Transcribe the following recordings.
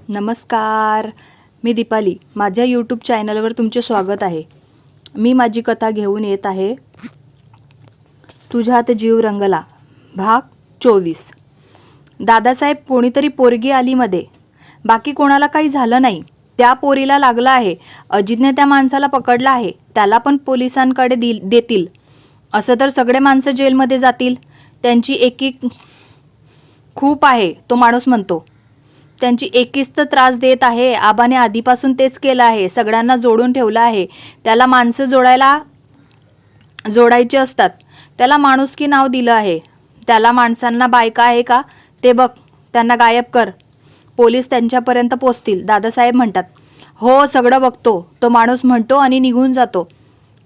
नमस्कार, मी दीपाली. माझ्या यूट्यूब चॅनलवर तुमचे स्वागत आहे. मी माझी कथा घेऊन येत आहे. तुझ्यात जीव रंगला, भाग 24. दादासाहेब, कोणीतरी पोरगी आली मध्ये. बाकी कोणाला काही झालं नाही. त्या पोरीला लागलं आहे. अजितने त्या माणसाला पकडलं आहे. त्याला पण पोलिसांकडे देतील. असं तर सगळे माणसं जेलमध्ये जातील. त्यांची एकीक खूप आहे, तो माणूस म्हणतो. त्यांची एकीच तर त्रास देत आहे. आबाने आधीपासून तेच केलं आहे. सगळ्यांना जोडून ठेवलं आहे. त्याला माणसं जोडायची असतात. त्याला माणुसकी नाव दिलं आहे. त्याला माणसांना बायका आहे का ते बघ. त्यांना गायब कर. पोलीस त्यांच्यापर्यंत पोचतील. दादासाहेब म्हणतात. हो, सगळं बघतो, तो माणूस म्हणतो आणि निघून जातो.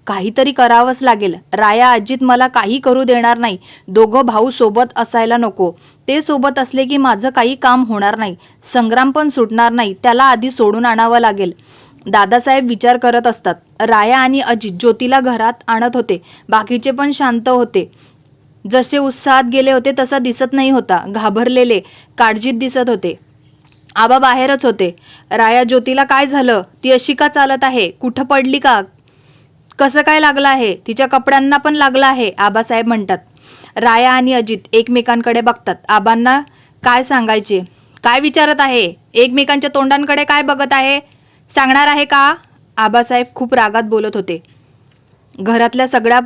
काहीतरी करावंच लागेल. राया, अजित मला काही करू देणार नाही. दोघं भाऊ सोबत असायला नको. ते सोबत असले की माझं काही काम होणार नाही. संग्राम पण सुटणार नाही. त्याला आधी सोडून आणावं लागेल. दादासाहेब विचार करत असतात. राया आणि अजित ज्योतीला घरात आणत होते. बाकीचे पण शांत होते. जसे उत्साहात गेले होते तसा दिसत नाही होता. घाबरलेले, काळजीत दिसत होते. आबा बाहेरच होते. राया, ज्योतीला काय झालं? ती अशी का चालत आहे? कुठं पडली का? कसं काय लागलं आहे? तिच्या कपड्यांना पण लागलं आहे, आबासाहेब म्हणतात. राया आणि अजित एकमेकांकडे बघतात. आबांना काय सांगायचे? काय विचारत आहे? एकमेकांच्या तोंडांकडे काय बघत आहे? सांगणार आहे का? आबासाहेब खूप रागात बोलत होते. घरातल्या सगळ्या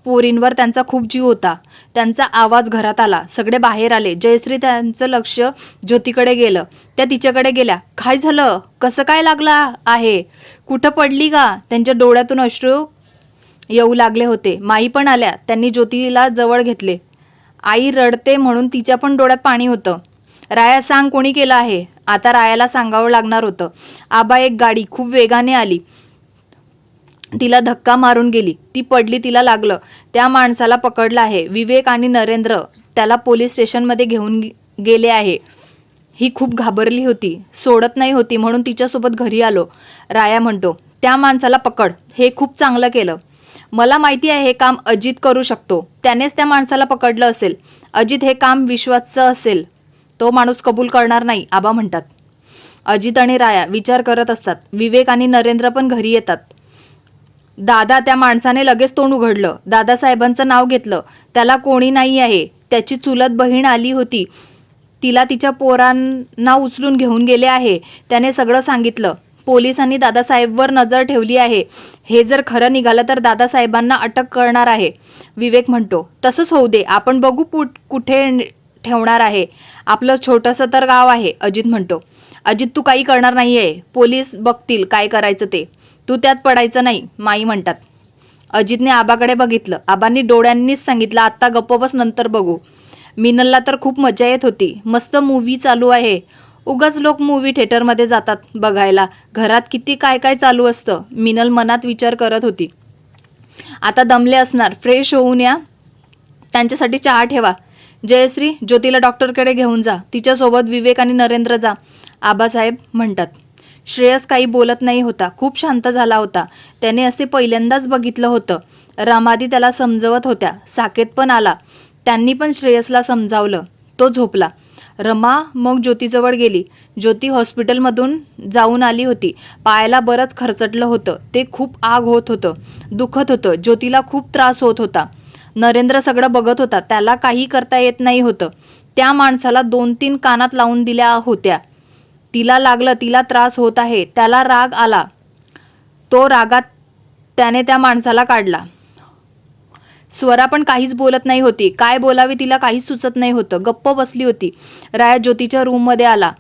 पोरींवर त्यांचा खूप जीव होता. त्यांचा आवाज घरात आला. सगळे बाहेर आले. जयश्री, त्यांचं लक्ष ज्योतीकडे गेलं. त्या तिच्याकडे गेल्या. काय झालं? कसं काय लागलं आहे? कुठं पडली का? त्यांच्या डोळ्यातून अश्रू येऊ लागले होते. माई पण आल्या. त्यांनी ज्योतीला जवळ घेतले. आई रडते म्हणून तिच्या पण डोळ्यात पाणी होतं. राया, सांग, कोणी केलं आहे? आता रायाला सांगावं लागणार होतं. आबा, एक गाडी खूप वेगाने आली. तिला धक्का मारून गेली. ती पडली, तिला लागलं. त्या माणसाला पकडलं आहे. विवेक आणि नरेंद्र त्याला पोलीस स्टेशनमध्ये घेऊन गेले आहे. ही खूप घाबरली होती. सोडत नाही होती म्हणून तिच्यासोबत घरी आलो. राया म्हणतो. त्या माणसाला पकड. हे खूप चांगलं केलं. मला माहिती आहे हे काम अजित करू शकतो. त्यानेच त्या माणसाला पकडलं असेल. अजित हे काम विश्वासचं असेल. तो माणूस कबूल करणार नाही, आबा म्हणतात. अजित आणि राया विचार करत असतात. विवेक आणि नरेंद्र पण घरी येतात. दादा, त्या माणसाने लगेच तोंड उघडलं. दादासाहेबांचं नाव घेतलं. त्याला कोणी नाही आहे. त्याची चुलत बहीण आली होती. तिला तिच्या पोरांना उचलून घेऊन गेले आहे. त्याने सगळं सांगितलं. पोलिसांनी दादासाहेबवर नजर ठेवली आहे. हे जर खरं निघालं तर दादासाहेबांना अटक करणार आहे. विवेक म्हणतो. तसंच होऊ दे. आपण बघू कुठे ठेवणार आहे. आपलं छोटंसं तर गाव आहे, अजित म्हणतो. अजित, तू काही करणार नाही आहे. पोलीस बघतील काय करायचं ते. तू त्यात पडायचं नाही, माई म्हणतात. अजितने आबाकडे बघितलं. आबांनी डोळ्यांनीच सांगितलं, आत्ता गप्प बस, नंतर बघू. मिनलला तर खूप मजा येत होती. मस्त मूव्ही चालू आहे. उगाच लोक मूव्ही थिएटरमध्ये जातात बघायला. घरात किती काय काय चालू असतं. मिनल मनात विचार करत होती. आता दमले असणार. फ्रेश होऊन या. त्यांच्यासाठी चहा ठेवा. जयश्री, ज्योतीला डॉक्टरकडे घेऊन जा. तिच्यासोबत विवेक आणि नरेंद्र जा, आबासाहेब म्हणतात. श्रेयस काही बोलत नाही होता. खूप शांत झाला होता. त्याने असे पहिल्यांदाच बघितलं होतं. रमादी त्याला समजवत होत्या. साकेत पण आला. त्यांनी पण श्रेयसला समजावलं. तो झोपला. रमा मग ज्योतीजवळ गेली. ज्योती हॉस्पिटलमधून जाऊन आली होती. पायाला बरंच खरचटलं होतं. ते खूप आग होत होतं. दुखत होतं. ज्योतीला खूप त्रास होत होता. नरेंद्र सगळं बघत होता. त्याला काही करता येत नाही होतं. त्या माणसाला 2-3 कानात लावून दिल्या होत्या. तिला लागलं, तिला त्रास होत आहे. त्याला राग आला. तो रागात त्याने त्या माणसाला काढला. स्वरा पण काहीच बोलत नाही होती. काय बोलावे तिला काहीच सुचत नाही होतं. गप्प बसली होती. राया ज्योतीच्या रूममध्ये आला.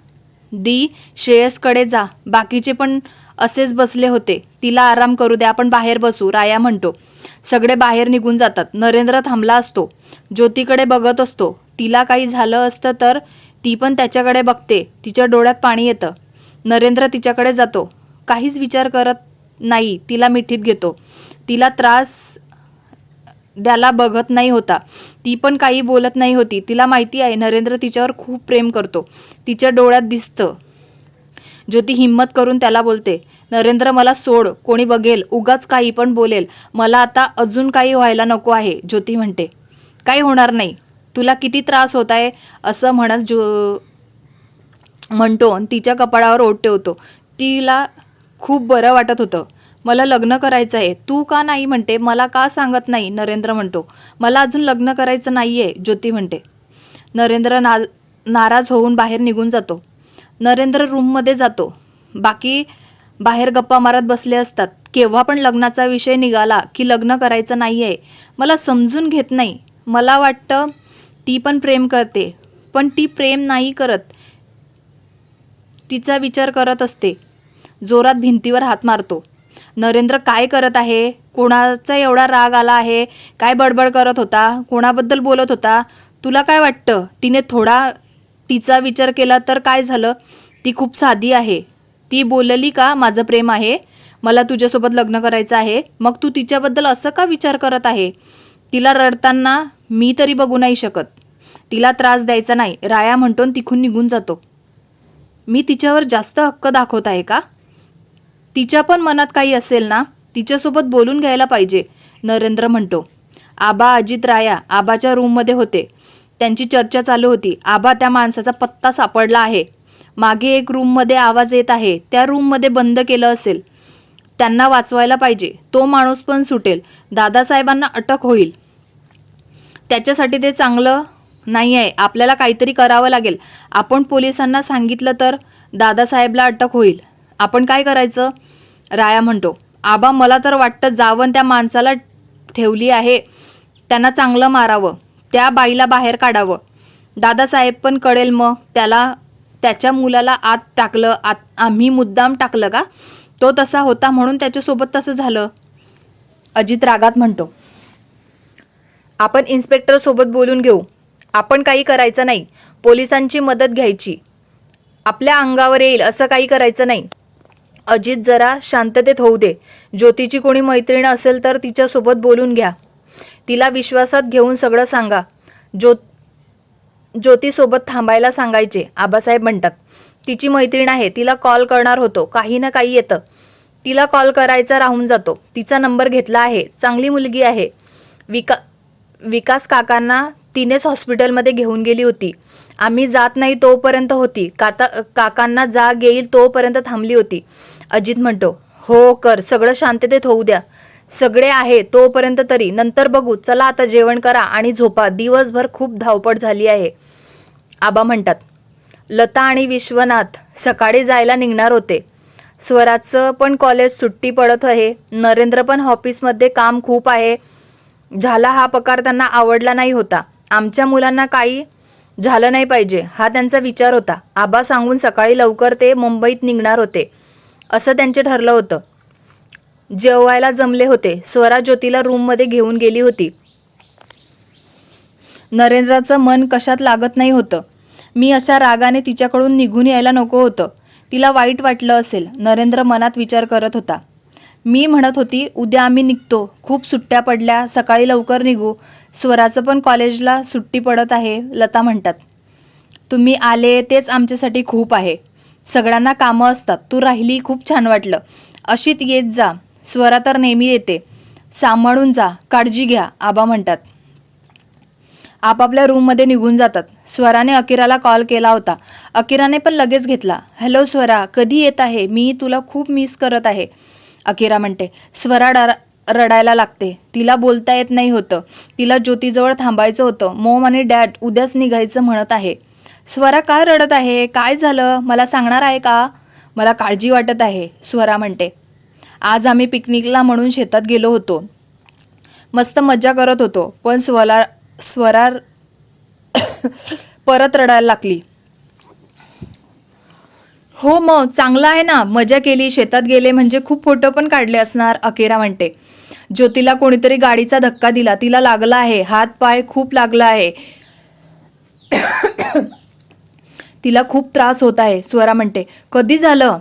दी, श्रेयसकडे जा. बाकीचे पण असेच बसले होते. तिला आराम करू द्या. आपण बाहेर बसू, राया म्हणतो. सगळे बाहेर निघून जातात. नरेंद्र थांबला असतो. ज्योतीकडे बघत असतो. तिला काही झालं असतं तर ती पण त्याच्याकडे बघते. तिच्या डोळ्यात पाणी येतं. नरेंद्र तिच्याकडे जातो. काहीच विचार करत नाही. तिला मिठीत घेतो. तिला त्रास द्यायला बघत नाही होता. ती पण काही बोलत नाही होती. तिला माहिती आहे नरेंद्र तिच्यावर खूप प्रेम करतो. तिच्या डोळ्यात दिसतं. ज्योती हिम्मत करून त्याला बोलते. नरेंद्र, मला सोड. कोणी बघेल, उगाच काही पण बोलेल. मला आता अजून काही व्हायला नको आहे. ज्योती म्हणते. काही होणार नाही. तुला किती त्रास होत आहे? असं म्हणत म्हणतो आणि तिच्या कपाळावर ओठ ठेवतो. तिला खूप बरं वाटत होतं. मला लग्न करायचं आहे. तू का नाही म्हणते? मला का सांगत नाही? नरेंद्र म्हणतो. मला अजून लग्न करायचं नाही आहे, ज्योती म्हणते. नरेंद्र नाराज होऊन बाहेर निघून जातो. नरेंद्र रूममध्ये जातो. बाकी बाहेर गप्पा मारत बसले असतात. केव्हा पण लग्नाचा विषय निघाला की लग्न करायचं नाही आहे. मला समजून घेत नाही. मला वाटतं ती पण प्रेम करते, पण ती प्रेम नाही करत. तिचा विचार करत असते. जोरात भिंतीवर हात मारतो. नरेंद्र काय करत आहे? कोणाचा एवढा राग आला आहे? काय बडबड करत होता? कोणाबद्दल बोलत होता? तुला काय वाटतं? तिने थोडा तिचा विचार केला तर काय झालं? ती खूप साधी आहे. ती बोलली का माझं प्रेम आहे, मला तुझ्यासोबत लग्न करायचं आहे, मग तू तिच्याबद्दल असं का विचार करत आहे? तिला रडताना मी तरी बघू नाही शकत. तिला त्रास द्यायचा नाही, राया म्हणतो तिथून निघून जातो. मी तिच्यावर जास्त हक्क दाखवत आहे का? तिच्या पण मनात काही असेल ना, तिच्यासोबत बोलून घ्यायला पाहिजे, नरेंद्र म्हणतो. आबा, अजित, राया आबाच्या रूममध्ये होते. त्यांची चर्चा चालू होती. आबा, त्या माणसाचा पत्ता सापडला आहे. मागे एक रूममध्ये आवाज येत आहे. त्या रूममध्ये बंद केलं असेल. त्यांना वाचवायला पाहिजे. तो माणूस पण सुटेल. दादासाहेबांना अटक होईल. त्याच्यासाठी ते चांगलं नाही आहे. आपल्याला काहीतरी करावं लागेल. आपण पोलिसांना सांगितलं तर दादासाहेबला अटक होईल. आपण काय करायचं? राया म्हणतो. आबा, मला तर वाटतं जावं त्या माणसाला ठेवली आहे, त्यांना चांगलं मारावं, त्या बाईला बाहेर काढावं. दादासाहेब पण कळेल मग. त्याच्या मुलाला आत टाकलं. आम्ही मुद्दाम टाकलं का? तो तसा होता म्हणून त्याच्यासोबत तसं झालं, अजित रागात म्हणतो. आपण इन्स्पेक्टर सोबत बोलून घेऊ. आपण काही करायचं नाही. पोलिसांची मदत घ्यायची. आपल्या अंगावर येईल असं काही करायचं नाही. अजित, जरा शांततेत होऊ दे. ज्योतीची कोणी मैत्रीण असेल तर तिच्यासोबत बोलून घ्या. तिला विश्वासात घेऊन सगळं सांगा. ज्योतीसोबत थांबायला सांगायचे, आबासाहेब म्हणतात. तिची मैत्रीण आहे, तिला कॉल करणार होतो. काही ना काही येतं. तिला कॉल करायचा राहून जातो. तिचा नंबर घेतला आहे. चांगली मुलगी आहे. विकास काकांना तिनेच हॉस्पिटलमध्ये घेऊन गेली होती. आम्ही जात नाही तोपर्यंत होती. काकांना जाग येईल तोपर्यंत थांबली होती. अजित म्हणतो. हो कर. सगळं शांततेत होऊ द्या. सगळे आहे तोपर्यंत तरी, नंतर बघू. चला आता जेवण करा आणि झोपा. दिवसभर खूप धावपळ झाली आहे, आबा म्हणतात. लता आणि विश्वनाथ सकाळी जायला निघणार होते. स्वराचं पण कॉलेज सुट्टी पडत आहे. नरेंद्र पण ऑफिसमध्ये काम खूप आहे. झाला हा प्रकार त्यांना आवडला नाही होता. आमच्या मुलांना काही झालं नाही पाहिजे हा त्यांचा विचार होता. आबा सांगून सकाळी लवकर ते मुंबईत निघणार होते असं त्यांचे ठरलं होतं. जेवायला जमले होते. स्वरा ज्योतीला रूममध्ये घेऊन गेली होती. नरेंद्राचं मन कशात लागत नाही होतं. मी अशा रागाने तिच्याकडून निघून यायला नको होतं. तिला वाईट वाटलं असेल, नरेंद्र मनात विचार करत होता. मी म्हणत होती उद्या आम्ही निघतो. खूप सुट्ट्या पडल्या, सकाळी लवकर निघू. स्वराचं पण कॉलेजला सुट्टी पडत आहे, लता म्हणतात. तुम्ही आले तेच आमच्यासाठी खूप आहे. सगळ्यांना कामं असतात. तू राहिली खूप छान वाटलं. अशीत येत जा. स्वरा तर नेहमी येते. सांभाळून जा. काळजी घ्या, आबा म्हणतात. आपापल्या रूममध्ये निघून जातात. स्वराने अकिराला कॉल केला होता. अकिराने पण लगेच घेतला. हॅलो स्वरा, कधी येत आहे? मी तुला खूप मिस करत आहे, अकिरा म्हणते. स्वरा रडायला लागते. तिला बोलता येत नाही होतं. तिला ज्योतीजवळ थांबायचं होतं. मॉम आणि डॅड उद्याच निघायचं म्हणत आहे. स्वरा काय रडत आहे? काय झालं? मला सांगणार आहे का? मला काळजी वाटत आहे, स्वरा म्हणते. आज आम्ही पिकनिकला म्हणून शेतात गेलो होतो. मस्त मजा करत होतो. पण स्वरा परत रडायला लागली. हो मग चांगलं आहे ना, मजा केली, शेतात गेले म्हणजे खूप फोटो पण काढले असणार, अकिरा म्हणते. ज्योतीला कोणीतरी गाडीचा धक्का दिला. तिला लागला आहे. हात पाय खूप लागला आहे. तिला खूप त्रास होत आहे, स्वरा म्हणते. कधी झालं?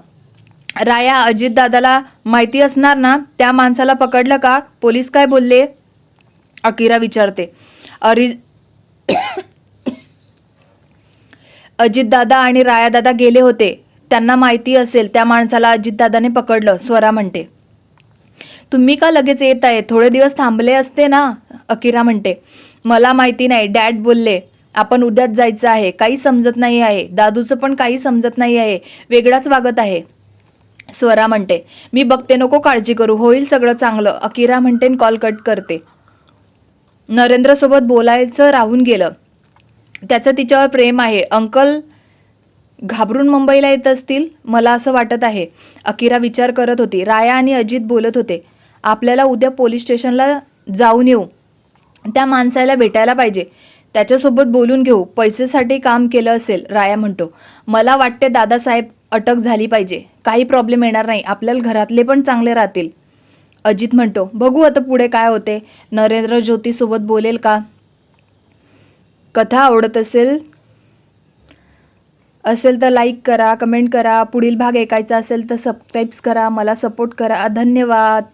राया, अजितदादाला माहिती असणार ना? त्या माणसाला पकडलं का? पोलीस काय बोलले? अकिरा विचारते. अजितदादा आणि रायादादा गेले होते. त्यांना माहिती असेल त्या माणसाला अजितदादाने पकडलं, स्वरा म्हणते. तुम्ही का लगेच येत आहे? थोडे दिवस थांबले असते ना, अकिरा म्हणते. मला माहिती नाही, डॅड बोलले. आपण उद्याच जायचं आहे. काही समजत नाही आहे. दादूचं पण काही समजत नाही आहे. वेगळाच वागत आहे. स्वरा म्हणते, मी बघते, नको काळजी करू, होईल सगळं चांगलं. अकिरा म्हणते, कॉल कट करते. नरेंद्रसोबत बोलायचं राहून गेलं. त्याचं तिच्यावर प्रेम आहे. अंकल घाबरून मुंबईला येत असतील, मला असं वाटत आहे. अकिरा विचार करत होती. राया आणि अजित बोलत होते, आपल्याला उद्या पोलीस स्टेशनला जाऊन येऊ. त्या माणसाला भेटायला पाहिजे, त्याच्यासोबत बोलून घेऊ. पैसेसाठी काम केलं असेल, राया म्हणतो. मला वाटते दादासाहेब अटक झाली पाहिजे. काही प्रॉब्लेम येणार नाही. आपल्याला घरातले पण चांगले राहतील. अजित म्हणतो, बघू आता पुढे काय होते. नरेंद्र ज्योतीसोबत बोलेल का? कथा आवडत असेल तर लाईक करा, कमेंट करा. पुढील भाग ऐकायचा असेल तर सबस्क्राईब करा. मला सपोर्ट करा. धन्यवाद.